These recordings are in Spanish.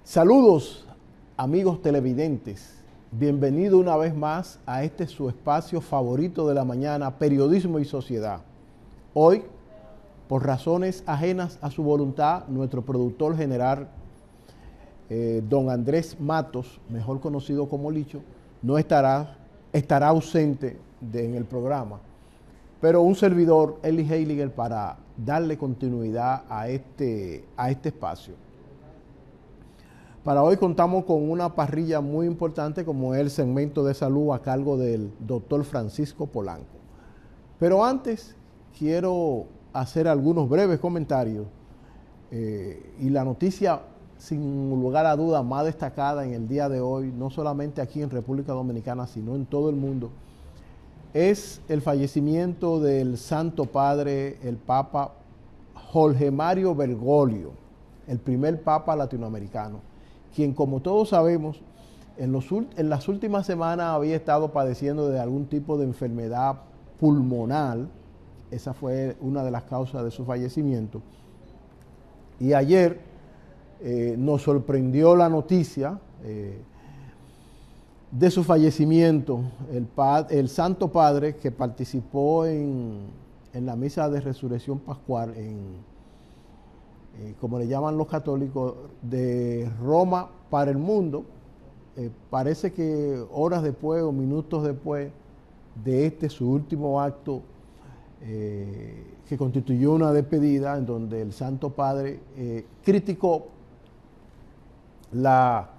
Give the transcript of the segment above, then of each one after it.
Saludos, amigos televidentes. Bienvenido una vez más a este su espacio favorito de la mañana, Periodismo y Sociedad. Hoy, por razones ajenas a su voluntad, nuestro productor general, don Andrés Matos, mejor conocido como Licho, no estará ausente en el programa. Pero un servidor, Eli Heiliger, para darle continuidad a este espacio. Para hoy contamos con una parrilla muy importante como es el segmento de salud a cargo del doctor Francisco Polanco. Pero antes quiero hacer algunos breves comentarios y la noticia sin lugar a duda más destacada en el día de hoy, no solamente aquí en República Dominicana, sino en todo el mundo, es el fallecimiento del Santo Padre, el Papa Jorge Mario Bergoglio, el primer Papa latinoamericano, quien, como todos sabemos, en las últimas semanas había estado padeciendo de algún tipo de enfermedad pulmonar. Esa fue una de las causas de su fallecimiento. Y ayer nos sorprendió la noticia de su fallecimiento. El Santo Padre, que participó en la misa de resurrección pascual, como le llaman los católicos, de Roma para el mundo, parece que horas después o minutos después de su último acto, que constituyó una despedida en donde el Santo Padre criticó la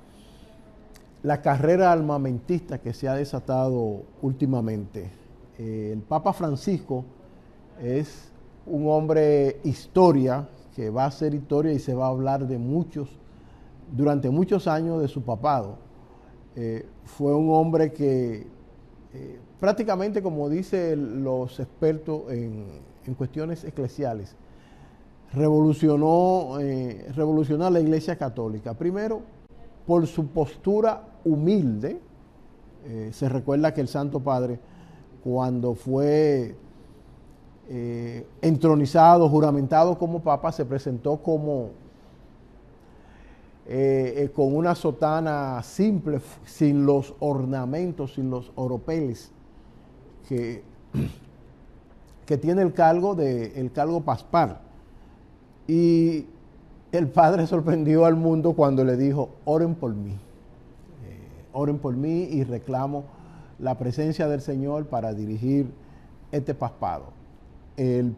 carrera armamentista que se ha desatado últimamente. El Papa Francisco es un hombre historia, que va a ser historia y se va a hablar de durante muchos años de su papado. Fue un hombre que prácticamente, como dicen los expertos en cuestiones eclesiales, revolucionó la Iglesia Católica. Primero, por su postura humilde. Se recuerda que el Santo Padre, cuando fue entronizado, juramentado como Papa, se presentó con una sotana simple, sin los ornamentos, sin los oropeles que tiene el cargo paspal. Y el Padre sorprendió al mundo cuando le dijo: oren por mí y reclamo la presencia del Señor para dirigir este paspado. El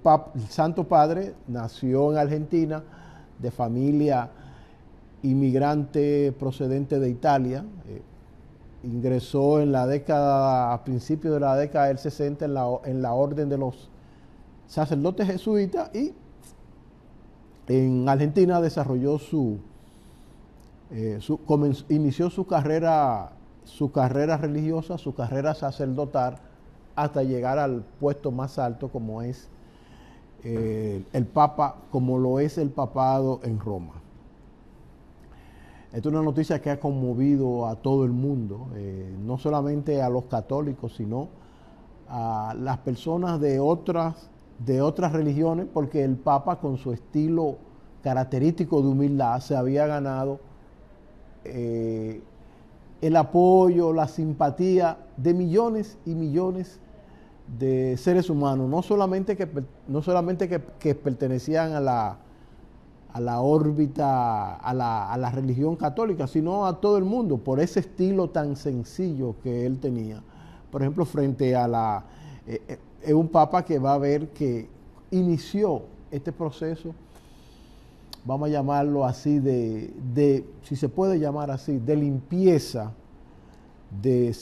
Santo Padre nació en Argentina, de familia inmigrante procedente de Italia. Ingresó a principios de la década del 60 en la orden de los sacerdotes jesuitas, y en Argentina desarrolló inició su carrera religiosa, su carrera sacerdotal, hasta llegar al puesto más alto, como es el Papa, como lo es el papado en Roma. Esta es una noticia que ha conmovido a todo el mundo, no solamente a los católicos, sino a las personas de otras religiones, porque el Papa, con su estilo característico de humildad, se había ganado el apoyo, la simpatía de millones y millones de seres humanos, no solamente que pertenecían a la órbita, a la religión católica, sino a todo el mundo, por ese estilo tan sencillo que él tenía. Por ejemplo, frente a es un Papa que va a ver que inició este proceso, vamos a llamarlo así, si se puede llamar así, de limpieza de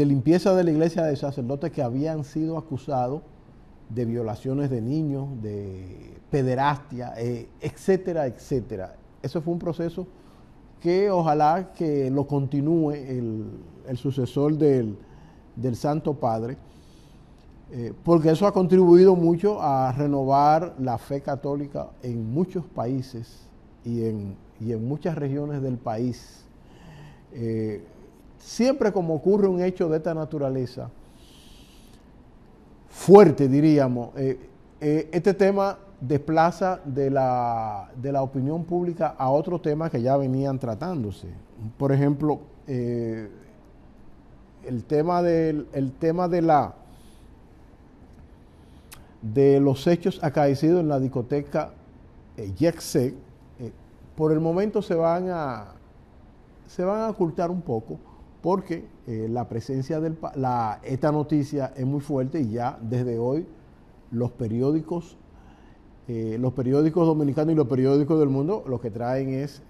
limpieza de la iglesia, de sacerdotes que habían sido acusados de violaciones de niños, de pederastia, etcétera, etcétera. Eso fue un proceso que ojalá que lo continúe el sucesor del Santo Padre, porque eso ha contribuido mucho a renovar la fe católica en muchos países y en muchas regiones del país. Siempre como ocurre un hecho de esta naturaleza, fuerte diríamos, este tema desplaza de la opinión pública a otros temas que ya venían tratándose. Por ejemplo, el tema de los hechos acaecidos en la discoteca Yexé, por el momento se van a ocultar un poco, porque la presencia esta noticia es muy fuerte y ya desde hoy los periódicos dominicanos y los periódicos del mundo lo que traen es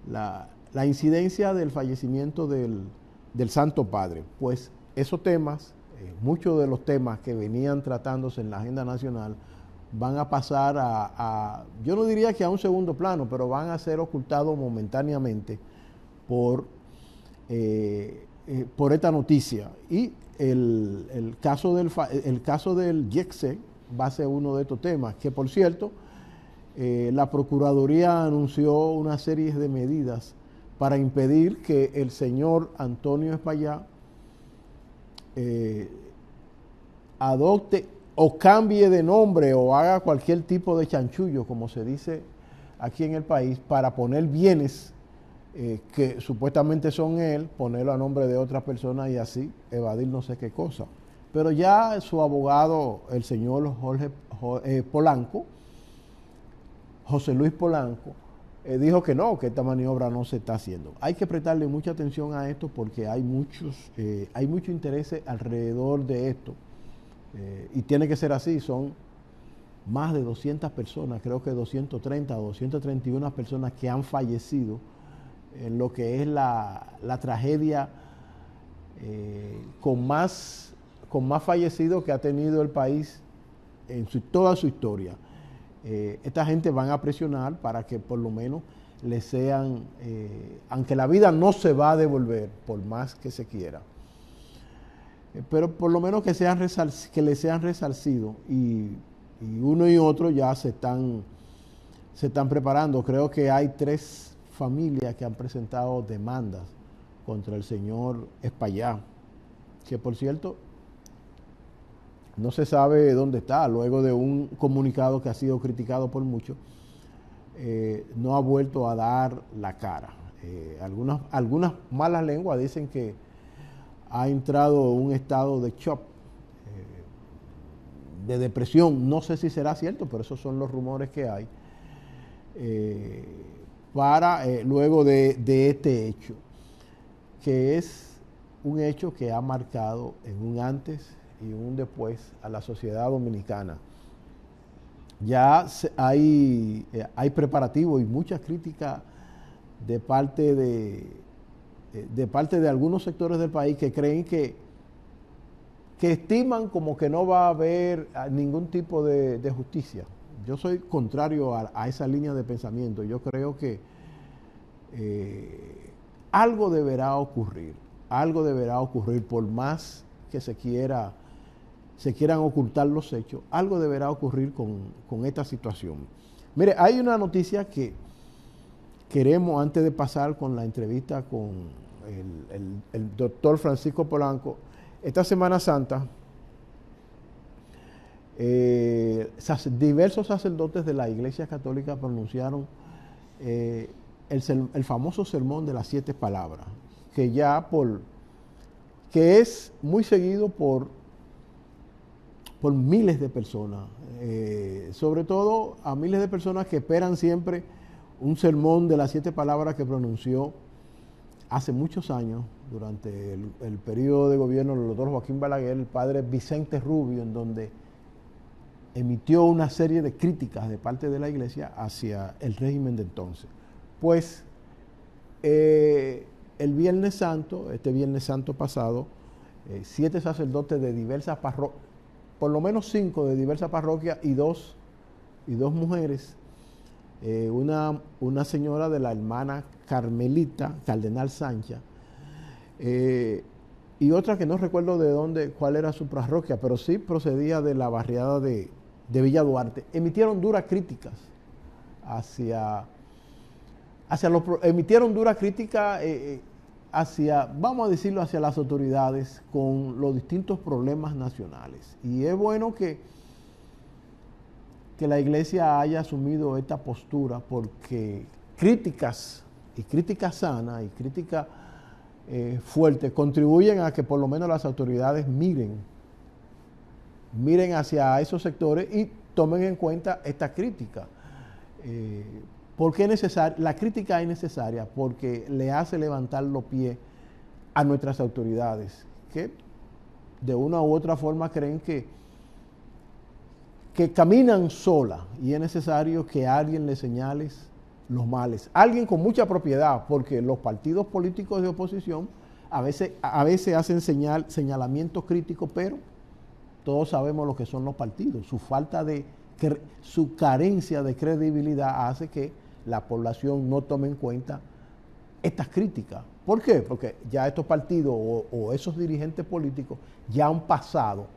la incidencia del fallecimiento del Santo Padre. Pues esos temas, muchos de los temas que venían tratándose en la agenda nacional, van a pasar yo no diría que a un segundo plano, pero van a ser ocultados momentáneamente por esta noticia. Y el caso del Yexé va a ser uno de estos temas, que por cierto, la Procuraduría anunció una serie de medidas para impedir que el señor Antonio Espaillá adopte o cambie de nombre o haga cualquier tipo de chanchullo, como se dice aquí en el país, para poner bienes que supuestamente son él, ponerlo a nombre de otra persona y así evadir no sé qué cosa. Pero ya su abogado, el señor José Luis Polanco, dijo que no, que esta maniobra no se está haciendo. Hay que prestarle mucha atención a esto porque hay mucho interés alrededor de esto. Y tiene que ser así, son más de 200 personas, creo que 230 o 231 personas que han fallecido en lo que es la tragedia con más fallecidos que ha tenido el país en toda su historia. Esta gente van a presionar para que por lo menos le sean, aunque la vida no se va a devolver por más que se quiera, pero por lo menos que le sean resarcidos y uno y otro ya se están preparando. Creo que hay 3 familias que han presentado demandas contra el señor Espaillá, que por cierto no se sabe dónde está, luego de un comunicado que ha sido criticado por muchos, no ha vuelto a dar la cara. Algunas malas lenguas dicen que ha entrado en un estado de shock, de depresión. No sé si será cierto, pero esos son los rumores que hay luego de este hecho, que es un hecho que ha marcado en un antes y un después a la sociedad dominicana. Ya hay preparativos y muchas críticas de parte de algunos sectores del país que creen que estiman como que no va a haber ningún tipo de justicia. Yo soy contrario a esa línea de pensamiento. Yo creo que algo deberá ocurrir por más que se quieran ocultar los hechos, algo deberá ocurrir con esta situación. Mire, hay una noticia que queremos, antes de pasar con la entrevista con el doctor Francisco Polanco. Esta Semana Santa, diversos sacerdotes de la Iglesia Católica pronunciaron el famoso sermón de las 7 palabras, que es muy seguido por miles de personas, sobre todo a miles de personas que esperan siempre un sermón de las 7 palabras que pronunció hace muchos años, durante el periodo de gobierno del doctor Joaquín Balaguer, el padre Vicente Rubio, en donde emitió una serie de críticas de parte de la Iglesia hacia el régimen de entonces. Pues el Viernes Santo, este Viernes Santo pasado, 7 sacerdotes de diversas parroquias, por lo menos 5 de diversas parroquias y dos mujeres, una señora de la hermana Carmelita, Cardenal Sancha, y otra que no recuerdo cuál era su parroquia, pero sí procedía de la barriada de Villa Duarte, emitieron duras críticas vamos a decirlo, hacia las autoridades con los distintos problemas nacionales. Y es bueno que que la iglesia haya asumido esta postura, porque críticas, y críticas sanas, y críticas fuertes, contribuyen a que por lo menos las autoridades miren hacia esos sectores y tomen en cuenta esta crítica. ¿Por qué es necesaria? La crítica es necesaria porque le hace levantar los pies a nuestras autoridades, que de una u otra forma creen que caminan sola, y es necesario que alguien le señale los males. Alguien con mucha propiedad, porque los partidos políticos de oposición a veces hacen señalamientos críticos, pero todos sabemos lo que son los partidos. Su carencia de credibilidad hace que la población no tome en cuenta estas críticas. ¿Por qué? Porque ya estos partidos o esos dirigentes políticos ya han pasado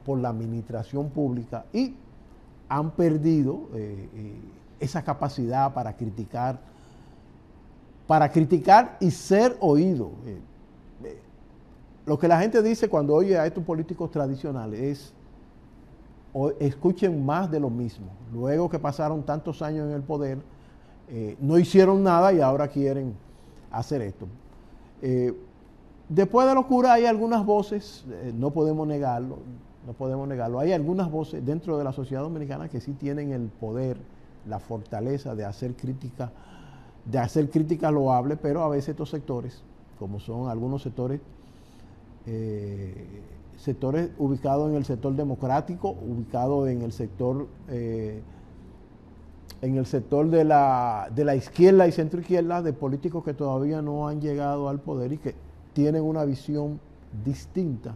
por la administración pública y han perdido esa capacidad para criticar y ser oído. Lo que la gente dice cuando oye a estos políticos tradicionales es: escuchen más de lo mismo. Luego que pasaron tantos años en el poder, no hicieron nada y ahora quieren hacer esto. Después de los curas hay algunas voces, no podemos negarlo, hay algunas voces dentro de la sociedad dominicana que sí tienen el poder, la fortaleza de hacer crítica loable, pero a veces estos sectores, como son algunos sectores ubicados en el sector democrático, ubicados en el sector de la izquierda y centroizquierda, de políticos que todavía no han llegado al poder y que tienen una visión distinta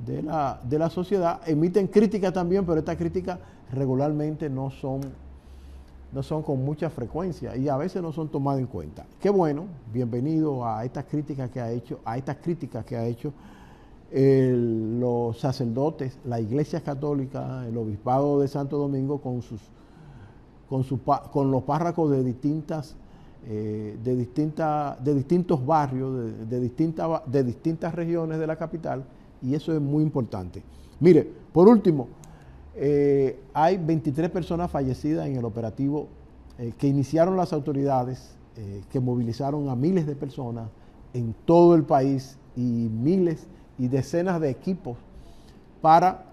de la sociedad, emiten críticas también, pero estas críticas regularmente no son con mucha frecuencia y a veces no son tomadas en cuenta. Qué bueno, bienvenido a estas críticas que ha hecho los sacerdotes, la Iglesia Católica, el Obispado de Santo Domingo con los párrocos de distintos barrios, de distintas regiones de la capital, y eso es muy importante. Mire, por último, hay 23 personas fallecidas en el operativo que iniciaron las autoridades, que movilizaron a miles de personas en todo el país y miles y decenas de equipos para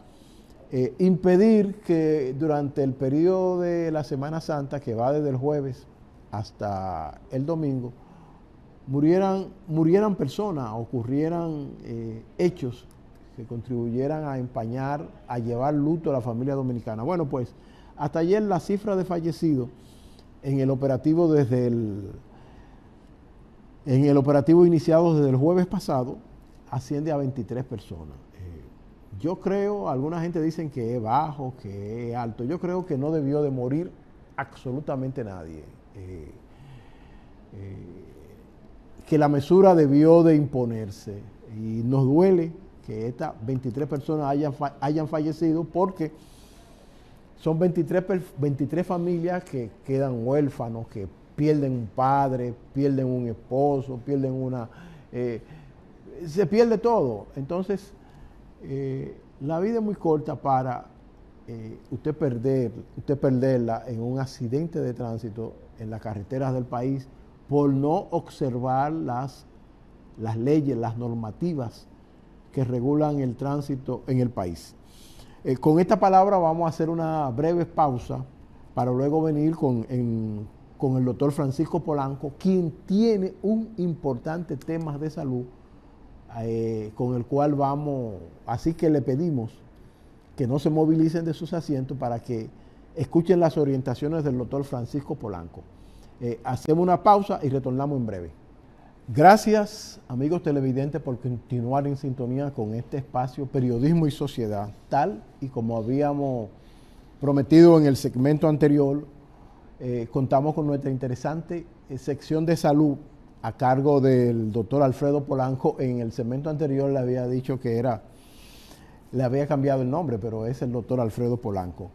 impedir que durante el periodo de la Semana Santa, que va desde el jueves hasta el domingo, murieran personas, ocurrieran hechos que contribuyeran a empañar, a llevar luto a la familia dominicana. Bueno, pues hasta ayer la cifra de fallecidos en el operativo iniciado desde el jueves pasado asciende a 23 personas. Yo creo, alguna gente dicen que es bajo, que es alto. Yo creo que no debió de morir absolutamente nadie. Que la mesura debió de imponerse. Y nos duele que estas 23 personas hayan fallecido, porque son 23 familias que quedan huérfanos, que pierden un padre, pierden un esposo, se pierde todo. Entonces, la vida es muy corta para usted perderla en un accidente de tránsito en las carreteras del país por no observar las leyes, las normativas que regulan el tránsito en el país. Con esta palabra vamos a hacer una breve pausa para luego venir con el doctor Francisco Polanco, quien tiene un importante tema de salud con el cual así que le pedimos que no se movilicen de sus asientos para que escuchen las orientaciones del doctor Francisco Polanco. Hacemos una pausa y retornamos en breve. Gracias, amigos televidentes, por continuar en sintonía con este espacio Periodismo y Sociedad. Tal y como habíamos prometido en el segmento anterior, contamos con nuestra interesante sección de salud a cargo del doctor Alfredo Polanco. En el segmento anterior le había dicho que le había cambiado el nombre, pero es el doctor Alfredo Polanco.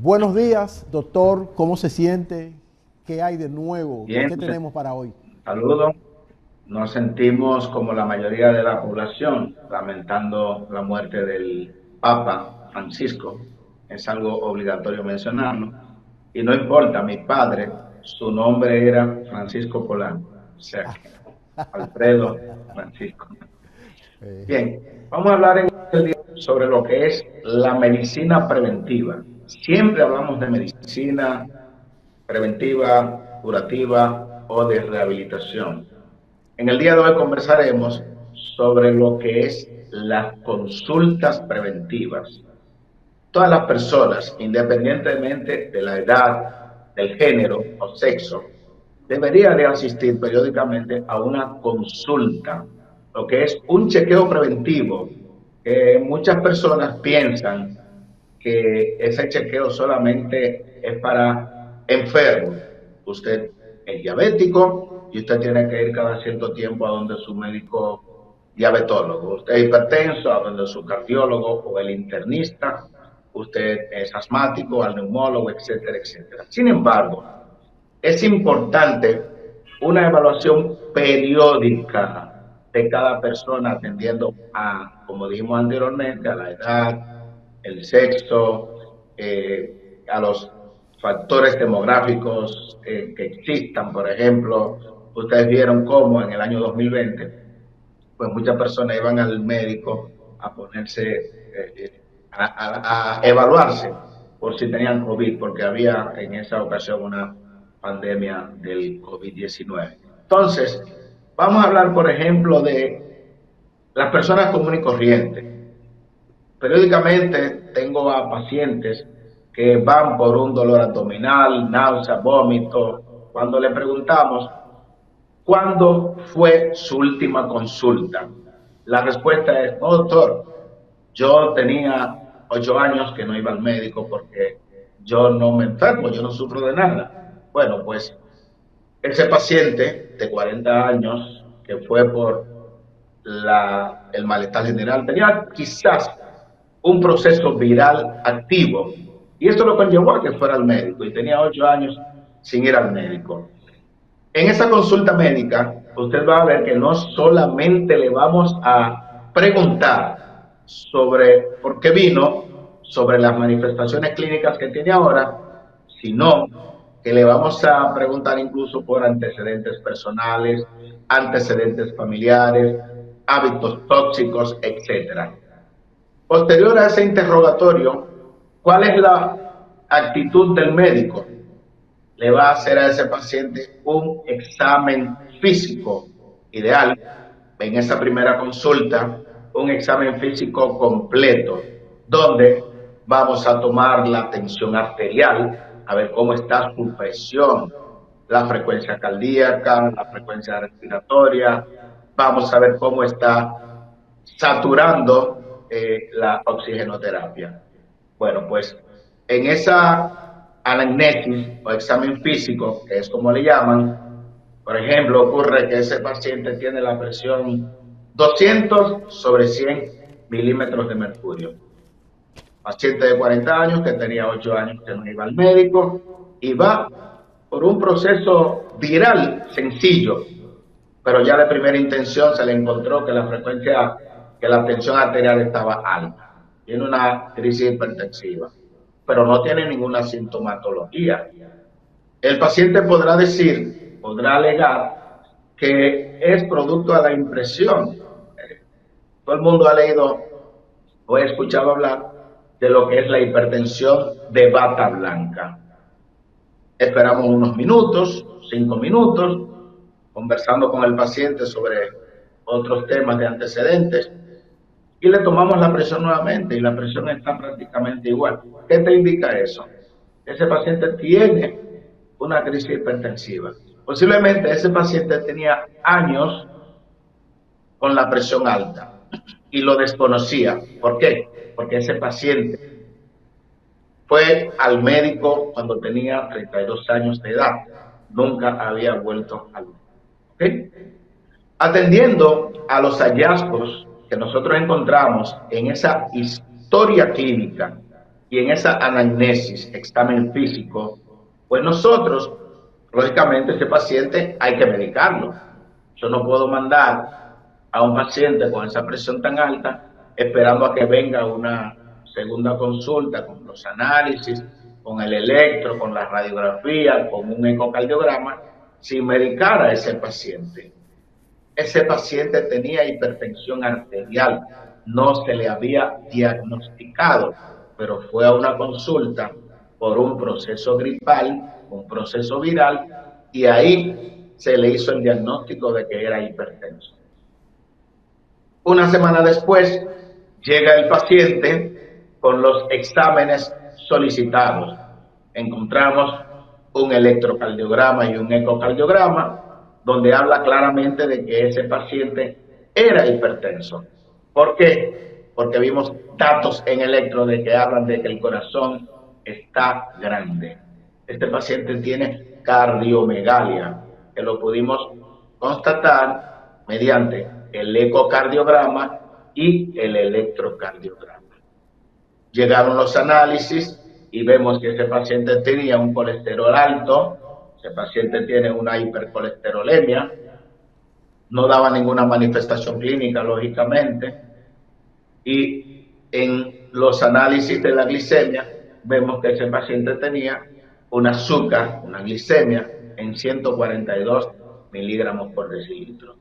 Buenos días, doctor, ¿cómo se siente? ¿Qué hay de nuevo? Bien, ¿Qué tenemos para hoy? saludos. Nos sentimos como la mayoría de la población, lamentando la muerte del Papa Francisco. es algo obligatorio mencionarlo. Y no importa, mi padre, su nombre era Francisco Polanco, o sea que Alfredo Francisco. Bien, vamos a hablar en el día sobre lo que es la medicina preventiva. Siempre hablamos de medicina preventiva, curativa o de rehabilitación. En el día de hoy conversaremos sobre lo que es las consultas preventivas. Todas las personas, independientemente de la edad, del género o sexo, deberían de asistir periódicamente a una consulta, lo que es un chequeo preventivo, que muchas personas piensan que ese chequeo solamente es para enfermos. Usted es diabético y usted tiene que ir cada cierto tiempo a donde su médico diabetólogo. Usted es hipertenso, a donde su cardiólogo o el internista. Usted es asmático, al neumólogo, etcétera, etcétera. Sin embargo, es importante una evaluación periódica de cada persona atendiendo a, como dijimos anteriormente, a la edad, el sexo, a los factores demográficos que existan. Por ejemplo, ustedes vieron cómo en el año 2020, pues muchas personas iban al médico a ponerse, a evaluarse por si tenían COVID, porque había en esa ocasión una pandemia del COVID-19. Entonces, vamos a hablar, por ejemplo, de las personas comunes y corrientes. Periódicamente tengo a pacientes que van por un dolor abdominal, náusea, vómito. Cuando le preguntamos, ¿cuándo fue su última consulta? La respuesta es, no, doctor, yo tenía 8 años que no iba al médico porque yo no me enfermo, yo no sufro de nada. Bueno, pues ese paciente de 40 años que fue por el malestar general tenía quizás un proceso viral activo y esto lo conllevó a que fuera al médico y tenía 8 años sin ir al médico. En esa consulta médica, usted va a ver que no solamente le vamos a preguntar sobre por qué vino, sobre las manifestaciones clínicas que tiene ahora, sino que le vamos a preguntar incluso por antecedentes personales, antecedentes familiares, hábitos tóxicos, etcétera. Posterior a ese interrogatorio, ¿cuál es la actitud del médico? Le va a hacer a ese paciente un examen físico ideal en esa primera consulta, un examen físico completo, donde vamos a tomar la tensión arterial, a ver cómo está su presión, la frecuencia cardíaca, la frecuencia respiratoria, vamos a ver cómo está saturando la oxigenoterapia. Bueno, pues en esa anamnesis o examen físico, que es como le llaman, por ejemplo, ocurre que ese paciente tiene la presión 200/100 milímetros de mercurio. Paciente de 40 años que tenía 8 años que no iba al médico y va por un proceso viral sencillo, pero ya de primera intención se le encontró que la frecuencia, que la tensión arterial estaba alta. Tiene una crisis hipertensiva, pero no tiene ninguna sintomatología. El paciente podrá decir, podrá alegar que es producto de la impresión. Todo el mundo ha leído o ha escuchado hablar de lo que es la hipertensión de bata blanca. Esperamos unos minutos, 5 minutos, conversando con el paciente sobre otros temas de antecedentes y le tomamos la presión nuevamente y la presión está prácticamente igual. ¿Qué te indica eso? Ese paciente tiene una crisis hipertensiva. Posiblemente ese paciente tenía años con la presión alta y lo desconocía. ¿Por qué? Porque ese paciente fue al médico cuando tenía 32 años de edad. Nunca había vuelto al médico. ¿Okay? Atendiendo a los hallazgos que nosotros encontramos en esa historia clínica y en esa anamnesis, examen físico, pues nosotros, lógicamente, ese paciente hay que medicarlo. Yo no puedo mandar a un paciente con esa presión tan alta esperando a que venga una segunda consulta, con los análisis, con el electro, con la radiografía, con un ecocardiograma, sin medicar a ese paciente. Ese paciente tenía hipertensión arterial, no se le había diagnosticado, pero fue a una consulta por un proceso gripal, un proceso viral, y ahí se le hizo el diagnóstico de que era hipertenso. Una semana después, llega el paciente con los exámenes solicitados. Encontramos un electrocardiograma y un ecocardiograma donde habla claramente de que ese paciente era hipertenso. ¿Por qué? Porque vimos datos en electro de que hablan de que el corazón está grande. Este paciente tiene cardiomegalia, que lo pudimos constatar mediante el ecocardiograma y el electrocardiograma. Llegaron los análisis y vemos que ese paciente tenía un colesterol alto, ese paciente tiene una hipercolesterolemia, no daba ninguna manifestación clínica, lógicamente, y en los análisis de la glicemia vemos que ese paciente tenía un azúcar, una glicemia en 142 miligramos por decilitro.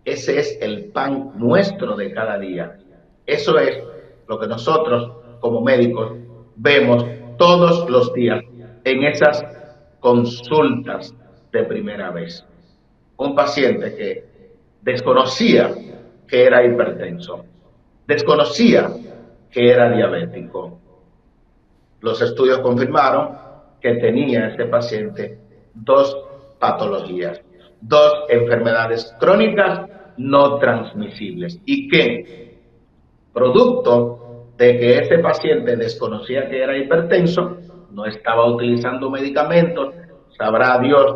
Ese es el pan nuestro de cada día. Eso es lo que nosotros como médicos vemos todos los días en esas consultas de primera vez. Un paciente que desconocía que era hipertenso, desconocía que era diabético. Los estudios confirmaron que tenía este paciente dos patologías, dos enfermedades crónicas no transmisibles, y que, producto de que ese paciente desconocía que era hipertenso, no estaba utilizando medicamentos, sabrá Dios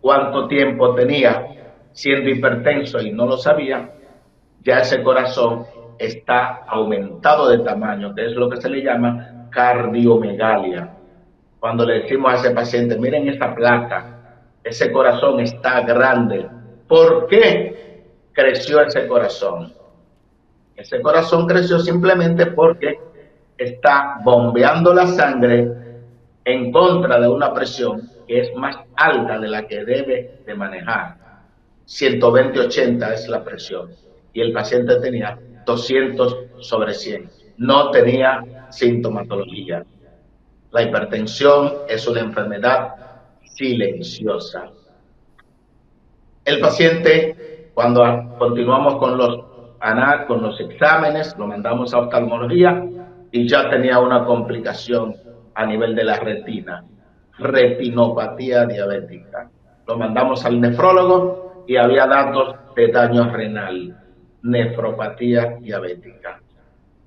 cuánto tiempo tenía siendo hipertenso y no lo sabía, ya ese corazón está aumentado de tamaño, que es lo que se le llama cardiomegalia. Cuando le decimos a ese paciente, miren esta placa, ese corazón está grande. ¿Por qué creció ese corazón? Ese corazón creció simplemente porque está bombeando la sangre en contra de una presión que es más alta de la que debe de manejar. 120/80 es la presión. Y el paciente tenía 200/100. No tenía sintomatología. La hipertensión es una enfermedad silenciosa. El paciente, cuando continuamos con los exámenes, lo mandamos a oftalmología y ya tenía una complicación a nivel de la retina, retinopatía diabética. Lo mandamos al nefrólogo y había datos de daño renal, nefropatía diabética.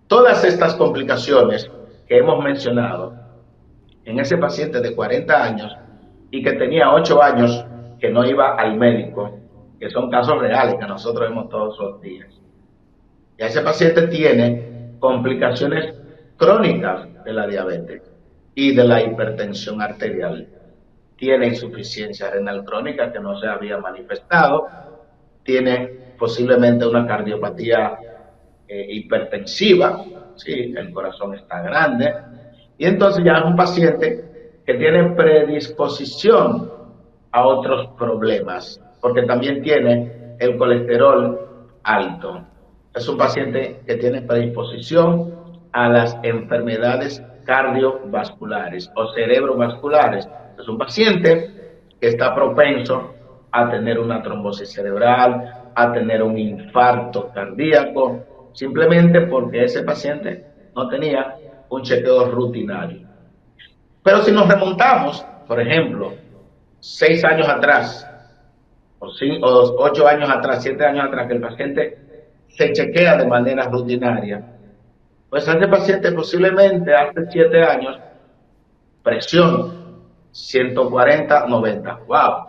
Todas estas complicaciones que hemos mencionado en ese paciente de 40 años y que tenía 8 años que no iba al médico, que son casos reales que nosotros vemos todos los días. Y ese paciente tiene complicaciones crónicas de la diabetes y de la hipertensión arterial. Tiene insuficiencia renal crónica que no se había manifestado, tiene posiblemente una cardiopatía hipertensiva, ¿sí? El corazón está grande, y entonces ya es un paciente que tiene predisposición a otros problemas, porque también tiene el colesterol alto. Es un paciente que tiene predisposición a las enfermedades cardiovasculares o cerebrovasculares. Es un paciente que está propenso a tener una trombosis cerebral, a tener un infarto cardíaco, simplemente porque ese paciente no tenía un chequeo rutinario. Pero si nos remontamos, por ejemplo, 6 años atrás, o 8 años atrás, 7 años atrás, que el paciente se chequea de manera rutinaria, pues a este paciente posiblemente hace 7 años, presión 140/90. ¡Wow!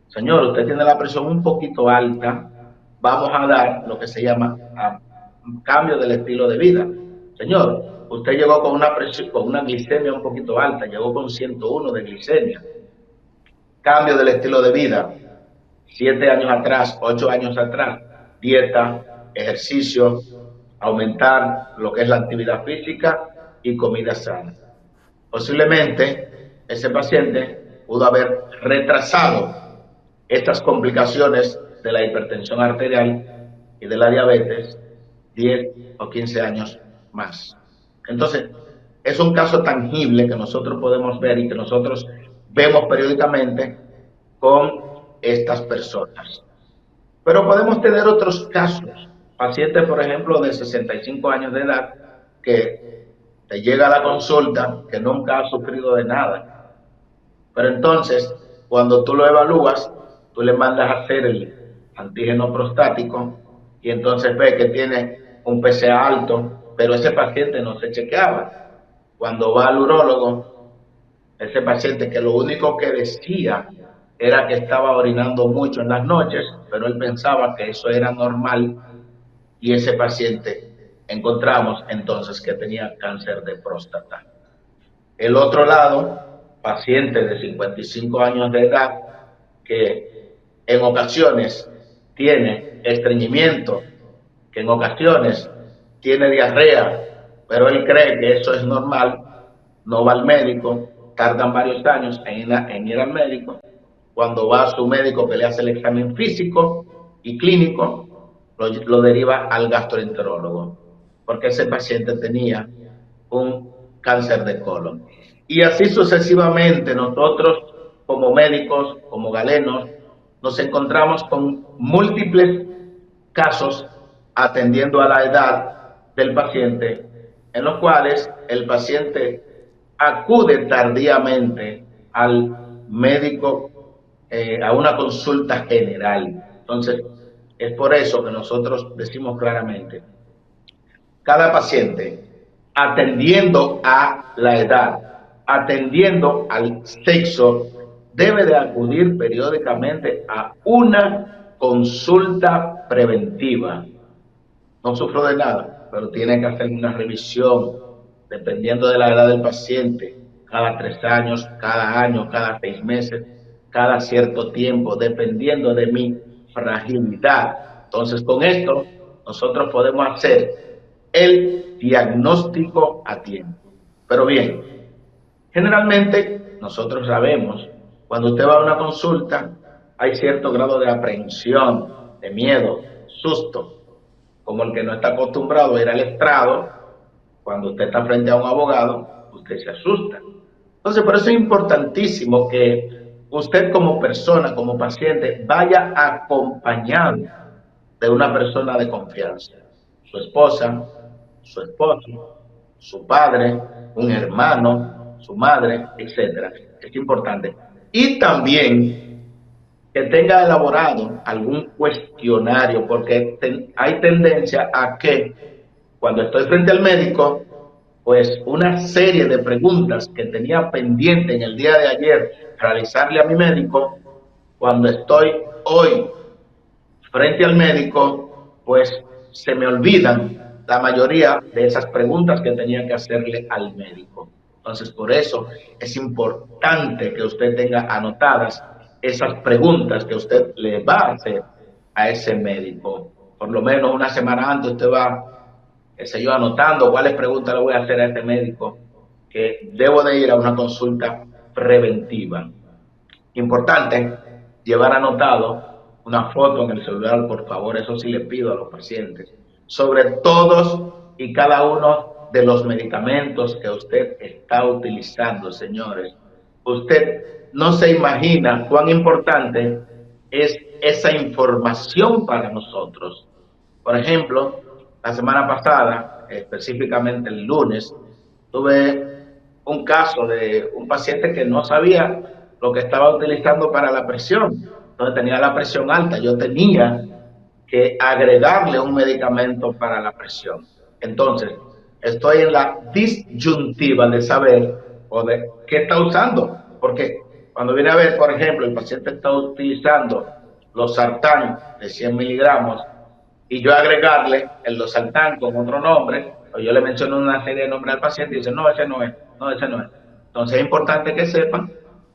Señor, usted tiene la presión un poquito alta, vamos a dar lo que se llama cambio del estilo de vida. Señor, usted llegó con una presión, con una glicemia un poquito alta, llegó con 101 de glicemia. Cambio del estilo de vida. 7 años atrás, 8 años atrás, dieta, ejercicio, aumentar lo que es la actividad física y comida sana. Posiblemente ese paciente pudo haber retrasado estas complicaciones de la hipertensión arterial y de la diabetes 10 o 15 años más. Entonces, es un caso tangible que nosotros podemos ver y que nosotros vemos periódicamente con estas personas. Pero podemos tener otros casos, pacientes, por ejemplo, de 65 años de edad, que te llega a la consulta, que nunca ha sufrido de nada. Pero entonces, cuando tú lo evalúas, tú le mandas a hacer el antígeno prostático y entonces ves que tiene un PSA alto, pero ese paciente no se chequeaba. Cuando va al urólogo, ese paciente que lo único que decía era que estaba orinando mucho en las noches, pero él pensaba que eso era normal y ese paciente encontramos entonces que tenía cáncer de próstata. El otro lado, paciente de 55 años de edad que en ocasiones tiene estreñimiento, que en ocasiones tiene diarrea, pero él cree que eso es normal, no va al médico, tardan varios años en ir al médico. Cuando va a su médico que le hace el examen físico y clínico, lo deriva al gastroenterólogo, porque ese paciente tenía un cáncer de colon. Y así sucesivamente nosotros como médicos, como galenos, nos encontramos con múltiples casos atendiendo a la edad del paciente, en los cuales el paciente acude tardíamente al médico a una consulta general. Entonces, es por eso que nosotros decimos claramente, cada paciente, atendiendo a la edad, atendiendo al sexo, debe de acudir periódicamente a una consulta preventiva. No sufro de nada, pero tiene que hacer una revisión, dependiendo de la edad del paciente, cada 3 años, cada año, cada 6 meses, cada cierto tiempo, dependiendo de mi fragilidad. Entonces, con esto, nosotros podemos hacer el diagnóstico a tiempo. Pero bien, generalmente nosotros sabemos, cuando usted va a una consulta, hay cierto grado de aprehensión, de miedo, susto, como el que no está acostumbrado a ir al estrado. Cuando usted está frente a un abogado, usted se asusta. Entonces, por eso es importantísimo que usted como persona, como paciente, vaya acompañado de una persona de confianza. Su esposa, su esposo, su padre, un hermano, su madre, etc. Es importante. Y también que tenga elaborado algún cuestionario, porque hay tendencia a que cuando estoy frente al médico, pues una serie de preguntas que tenía pendiente en el día de ayer realizarle a mi médico, cuando estoy hoy frente al médico, pues se me olvidan la mayoría de esas preguntas que tenía que hacerle al médico. Entonces, por eso es importante que usted tenga anotadas esas preguntas que usted le va a hacer a ese médico. Por lo menos una semana antes usted va, yo, anotando cuáles preguntas le voy a hacer a este médico, que debo de ir a una consulta preventiva. Importante llevar anotado una foto en el celular, por favor, eso sí le pido a los pacientes, sobre todos y cada uno de los medicamentos que usted está utilizando, señores. Usted no se imagina cuán importante es esa información para nosotros. Por ejemplo, la semana pasada, específicamente el lunes, tuve un caso de un paciente que no sabía lo que estaba utilizando para la presión. Entonces tenía la presión alta. Yo tenía que agregarle un medicamento para la presión. Entonces, estoy en la disyuntiva de saber o de qué está usando. Porque cuando viene a ver, por ejemplo, el paciente está utilizando losartán de 100 miligramos y yo agregarle el losartán con otro nombre, o yo le menciono una serie de nombres al paciente y dice, no, ese no es, no, ese no es. Entonces es importante que sepan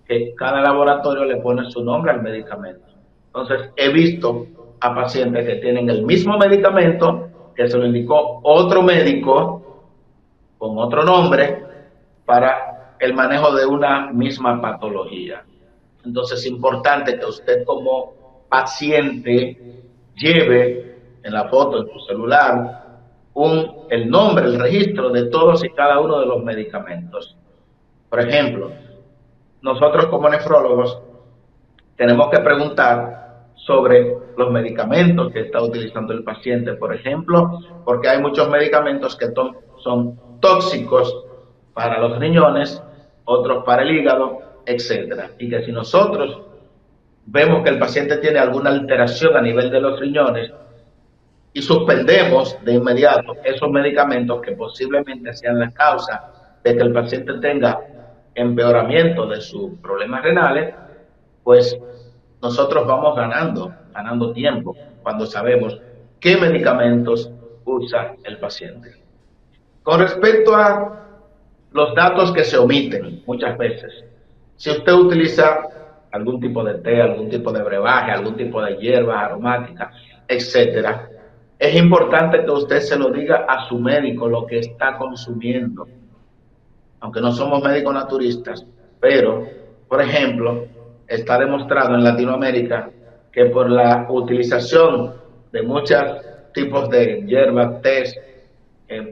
que cada laboratorio le pone su nombre al medicamento. Entonces he visto a pacientes que tienen el mismo medicamento, que se lo indicó otro médico con otro nombre para el manejo de una misma patología. Entonces es importante que usted como paciente lleve en la foto, en su celular, el nombre, el registro de todos y cada uno de los medicamentos. Por ejemplo, nosotros como nefrólogos tenemos que preguntar sobre los medicamentos que está utilizando el paciente, por ejemplo, porque hay muchos medicamentos que son tóxicos para los riñones, otros para el hígado, etcétera. Y que si nosotros vemos que el paciente tiene alguna alteración a nivel de los riñones y suspendemos de inmediato esos medicamentos que posiblemente sean la causa de que el paciente tenga empeoramiento de sus problemas renales, pues nosotros vamos ganando tiempo cuando sabemos qué medicamentos usa el paciente. Con respecto a los datos que se omiten muchas veces, si usted utiliza algún tipo de té, algún tipo de brebaje, algún tipo de hierba aromática, etcétera, es importante que usted se lo diga a su médico lo que está consumiendo. Aunque no somos médicos naturistas, pero, por ejemplo, está demostrado en Latinoamérica que por la utilización de muchos tipos de hierbas, tés,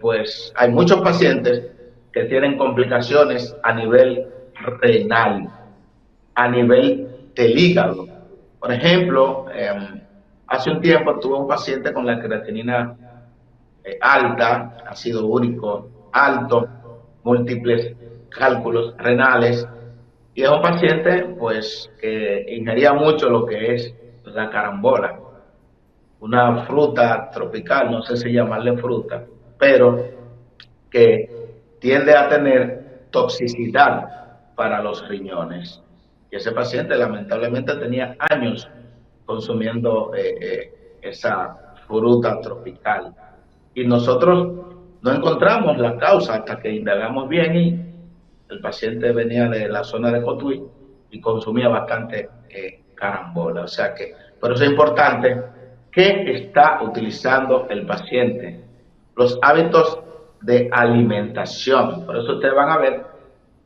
pues hay muchos pacientes que tienen complicaciones a nivel renal, a nivel del hígado. Por ejemplo, hace un tiempo tuve un paciente con la creatinina alta, ácido úrico alto, múltiples cálculos renales, y es un paciente pues que ingería mucho lo que es la carambola, una fruta tropical, no sé si llamarle fruta, pero que tiende a tener toxicidad para los riñones. Y ese paciente lamentablemente tenía años consumiendo esa fruta tropical. Y nosotros no encontramos la causa hasta que indagamos bien y el paciente venía de la zona de Cotuí y consumía bastante carambola. O sea que, por eso es importante qué está utilizando el paciente, los hábitos de alimentación. Por eso ustedes van a ver,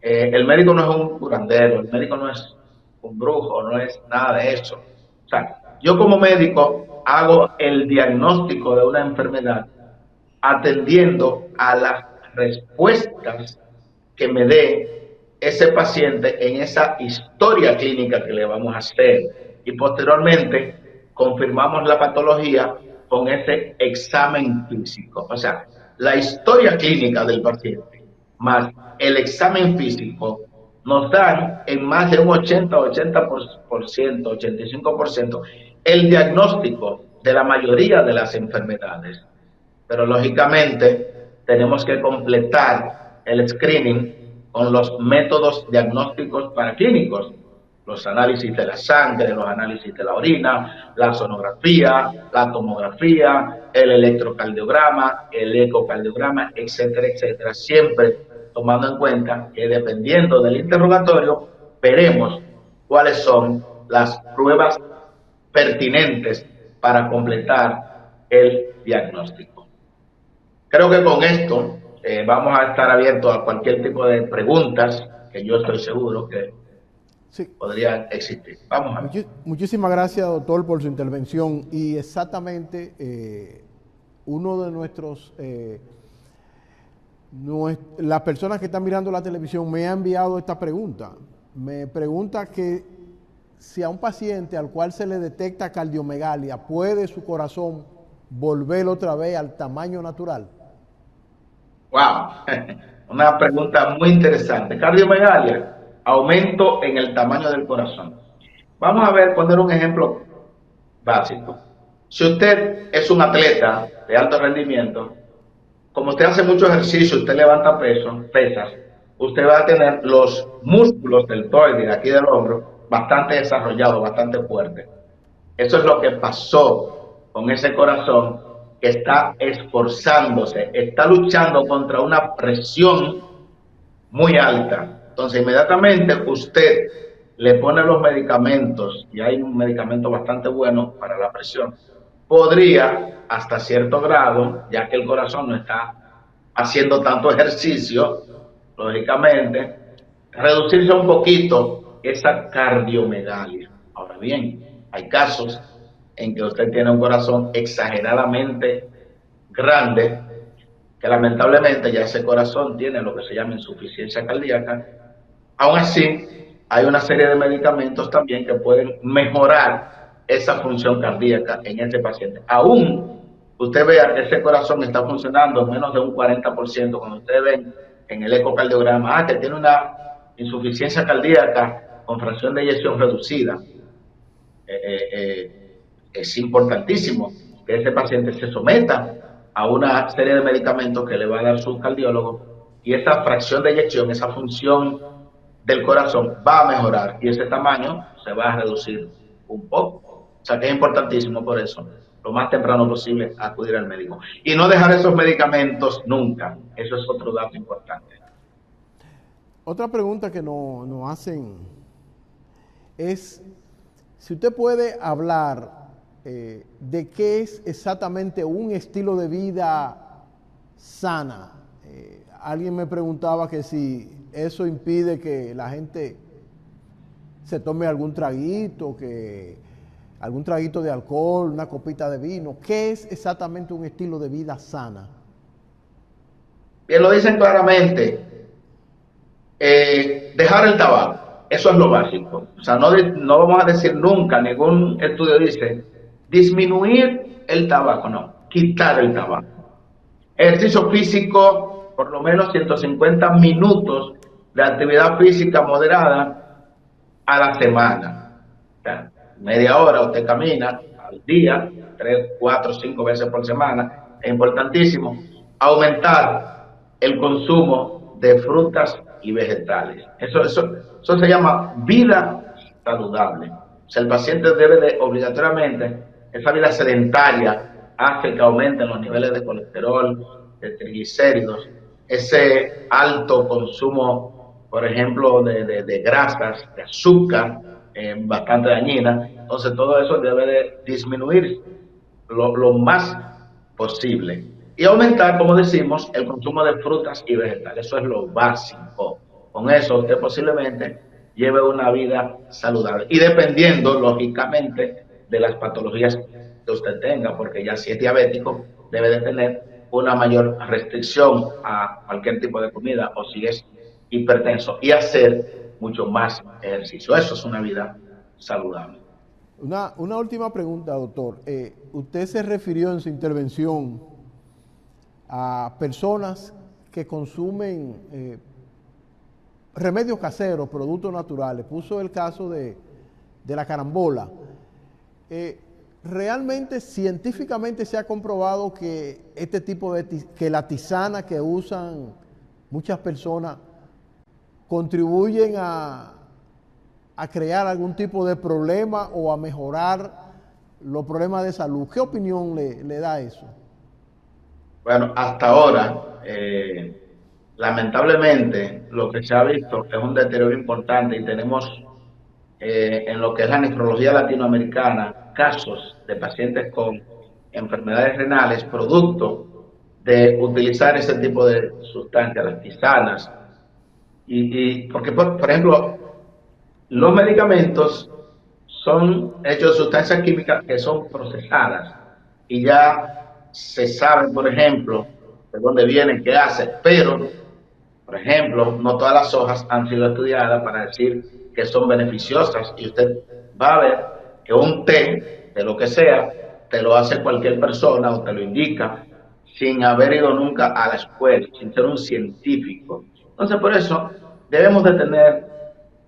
el médico no es un curandero, el médico no es un brujo, no es nada de eso. O sea, yo como médico hago el diagnóstico de una enfermedad atendiendo a las respuestas que me dé ese paciente en esa historia clínica que le vamos a hacer. Y posteriormente confirmamos la patología con ese examen físico. O sea, la historia clínica del paciente más el examen físico nos dan en más de un 85% el diagnóstico de la mayoría de las enfermedades. Pero lógicamente tenemos que completar el screening con los métodos diagnósticos paraclínicos, los análisis de la sangre, los análisis de la orina, la sonografía, la tomografía, el electrocardiograma, el ecocardiograma, etcétera, etcétera, siempre tomando en cuenta que dependiendo del interrogatorio veremos cuáles son las pruebas pertinentes para completar el diagnóstico. Creo que con esto vamos a estar abiertos a cualquier tipo de preguntas que yo estoy seguro que sí podrían existir. Vamos a ver. Muchísimas gracias, doctor, por su intervención. Y exactamente, uno de nuestros, las personas que están mirando la televisión me ha enviado esta pregunta. Me pregunta que si a un paciente al cual se le detecta cardiomegalia, ¿puede su corazón volver otra vez al tamaño natural? Wow, una pregunta muy interesante. Cardiomegalia, aumento en el tamaño del corazón. Vamos a ver, poner un ejemplo básico. Si usted es un atleta de alto rendimiento, como usted hace mucho ejercicio, usted levanta pesas, usted va a tener los músculos deltoides aquí del hombro bastante desarrollados, bastante fuertes. Eso es lo que pasó con ese corazón que está esforzándose, está luchando contra una presión muy alta. Entonces, inmediatamente usted le pone los medicamentos, y hay un medicamento bastante bueno para la presión, podría, hasta cierto grado, ya que el corazón no está haciendo tanto ejercicio, lógicamente, reducirse un poquito esa cardiomegalia. Ahora bien, hay casos en que usted tiene un corazón exageradamente grande, que lamentablemente ya ese corazón tiene lo que se llama insuficiencia cardíaca. Aún así, hay una serie de medicamentos también que pueden mejorar esa función cardíaca en este paciente. Aún usted vea que ese corazón está funcionando en menos de un 40%, cuando ustedes ven en el ecocardiograma, que tiene una insuficiencia cardíaca con fracción de eyección reducida. Es importantísimo que ese paciente se someta a una serie de medicamentos que le va a dar su cardiólogo y esa fracción de eyección, esa función del corazón va a mejorar y ese tamaño se va a reducir un poco. O sea que es importantísimo por eso, lo más temprano posible, acudir al médico. Y no dejar esos medicamentos nunca. Eso es otro dato importante. Otra pregunta que nos hacen es si usted puede hablar de qué es exactamente un estilo de vida sana. Alguien me preguntaba que si eso impide que la gente se tome algún traguito de alcohol, una copita de vino. ¿Qué es exactamente un estilo de vida sana? Bien, lo dicen claramente. Dejar el tabaco, eso es lo básico. O sea, no vamos a decir nunca, ningún estudio dice disminuir el tabaco, no, quitar el tabaco. Ejercicio físico, por lo menos 150 minutos de actividad física moderada a la semana. O sea, media hora usted camina al día, 3, 4, 5 veces por semana. Es importantísimo aumentar el consumo de frutas y vegetales. Eso se llama vida saludable. O sea, el paciente debe de obligatoriamente, esa vida sedentaria hace que aumenten los niveles de colesterol, de triglicéridos, ese alto consumo, por ejemplo, de grasas, de azúcar, bastante dañina. Entonces todo eso debe de disminuir lo más posible. Y aumentar, como decimos, el consumo de frutas y vegetales. Eso es lo básico. Con eso usted posiblemente lleve una vida saludable. Y dependiendo, lógicamente, de las patologías que usted tenga, porque ya si es diabético, debe de tener una mayor restricción a cualquier tipo de comida, o si es hipertenso, y hacer mucho más ejercicio. Eso es una vida saludable. Una última pregunta, doctor. Usted se refirió en su intervención a personas que consumen remedios caseros, productos naturales. Puso el caso de la carambola. Realmente, científicamente se ha comprobado que este tipo que la tisana que usan muchas personas contribuyen a crear algún tipo de problema o a mejorar los problemas de salud. ¿Qué opinión le da eso? Bueno, hasta ahora, lamentablemente, lo que se ha visto es un deterioro importante y tenemos en lo que es la nefrología latinoamericana casos de pacientes con enfermedades renales producto de utilizar ese tipo de sustancias, las tisanas. Porque, por ejemplo, los medicamentos son hechos de sustancias químicas que son procesadas y ya se sabe, por ejemplo, de dónde vienen, qué hacen, pero, por ejemplo, no todas las hojas han sido estudiadas para decir que son beneficiosas y usted va a ver que un té, de lo que sea, te lo hace cualquier persona o te lo indica sin haber ido nunca a la escuela, sin ser un científico. Entonces, por eso debemos de tener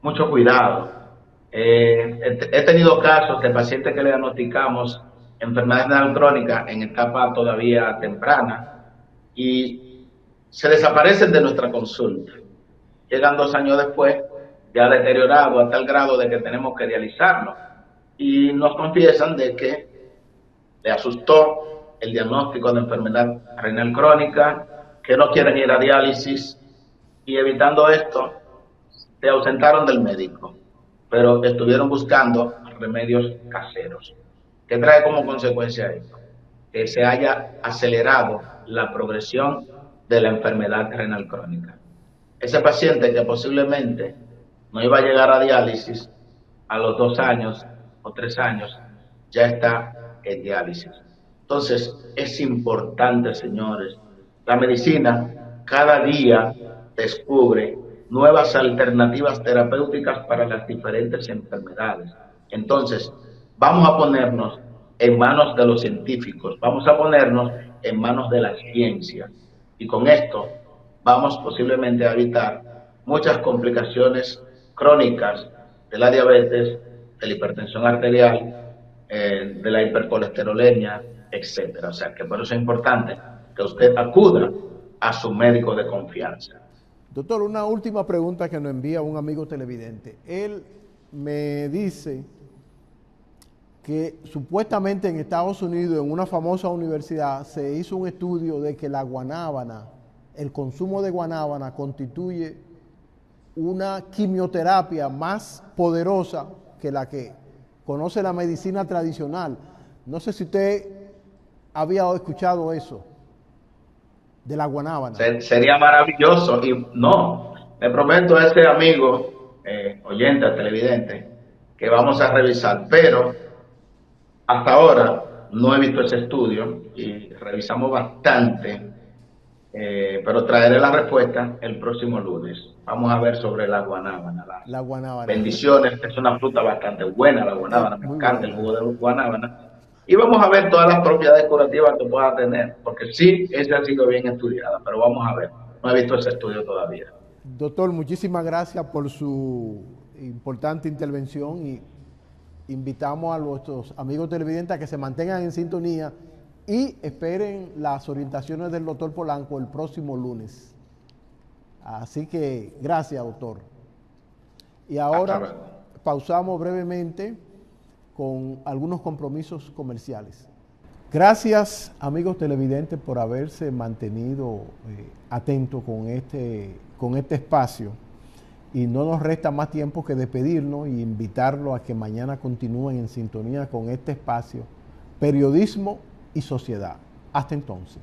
mucho cuidado. He tenido casos de pacientes que le diagnosticamos enfermedad renal crónica en etapa todavía temprana y se desaparecen de nuestra consulta. Llegan 2 años después, ya deteriorado a tal grado de que tenemos que dializarlo. Y nos confiesan de que le asustó el diagnóstico de enfermedad renal crónica, que no quieren ir a diálisis y evitando esto, se ausentaron del médico, pero estuvieron buscando remedios caseros. ¿Qué trae como consecuencia esto? Que se haya acelerado la progresión de la enfermedad renal crónica. Ese paciente que posiblemente no iba a llegar a diálisis a los 2 años o 3 años, ya está en diálisis. Entonces, es importante, señores, la medicina cada día descubre nuevas alternativas terapéuticas para las diferentes enfermedades. Entonces, vamos a ponernos en manos de los científicos, vamos a ponernos en manos de la ciencia. Y con esto vamos posiblemente a evitar muchas complicaciones crónicas de la diabetes, de la hipertensión arterial, de la hipercolesterolemia, etcétera. O sea que por eso es importante que usted acuda a su médico de confianza. Doctor, una última pregunta que nos envía un amigo televidente. Él me dice que supuestamente en Estados Unidos, en una famosa universidad, se hizo un estudio de que la guanábana, el consumo de guanábana constituye una quimioterapia más poderosa que la que conoce la medicina tradicional. No sé si usted había escuchado eso de la guanábana. Sería maravilloso y no, le prometo a ese amigo, oyente, televidente, que vamos a revisar, pero hasta ahora no he visto ese estudio y revisamos bastante, pero traeré la respuesta el próximo lunes. Vamos a ver sobre la guanábana. La guanábana. Bendiciones, es una fruta bastante buena la guanábana, me encanta el jugo de guanábana. Y vamos a ver todas las propiedades curativas que pueda tener, porque sí, esa ha sido bien estudiada, pero vamos a ver. No he visto ese estudio todavía. Doctor, muchísimas gracias por su importante intervención y invitamos a nuestros amigos televidentes a que se mantengan en sintonía y esperen las orientaciones del doctor Polanco el próximo lunes. Así que gracias, doctor. Y ahora pausamos brevemente con algunos compromisos comerciales. Gracias, amigos televidentes, por haberse mantenido atentos con este espacio. Y no nos resta más tiempo que despedirnos y invitarlos a que mañana continúen en sintonía con este espacio, Periodismo y Sociedad. Hasta entonces.